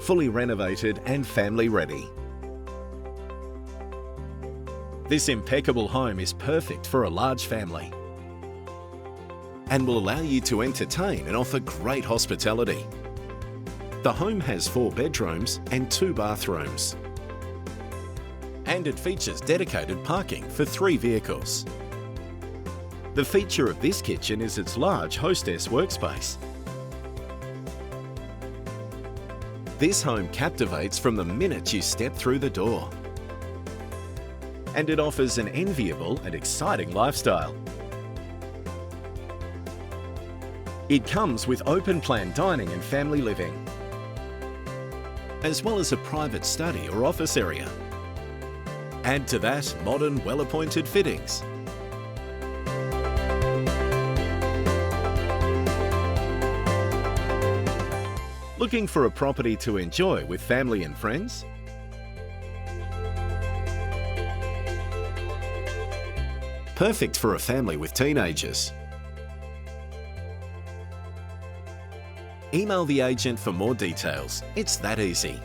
fully renovated and family ready. This impeccable home is perfect for a large family and will allow you to entertain and offer great hospitality. The home has 4 bedrooms and 2 bathrooms. And it features dedicated parking for 3 vehicles. The feature of this kitchen is its large hostess workspace. This home captivates from the minute you step through the door. And it offers an enviable and exciting lifestyle. It comes with open-plan dining and family living, as well as a private study or office area. Add to that modern, well-appointed fittings. Looking for a property to enjoy with family and friends? Perfect for a family with teenagers. Email the agent for more details. It's that easy.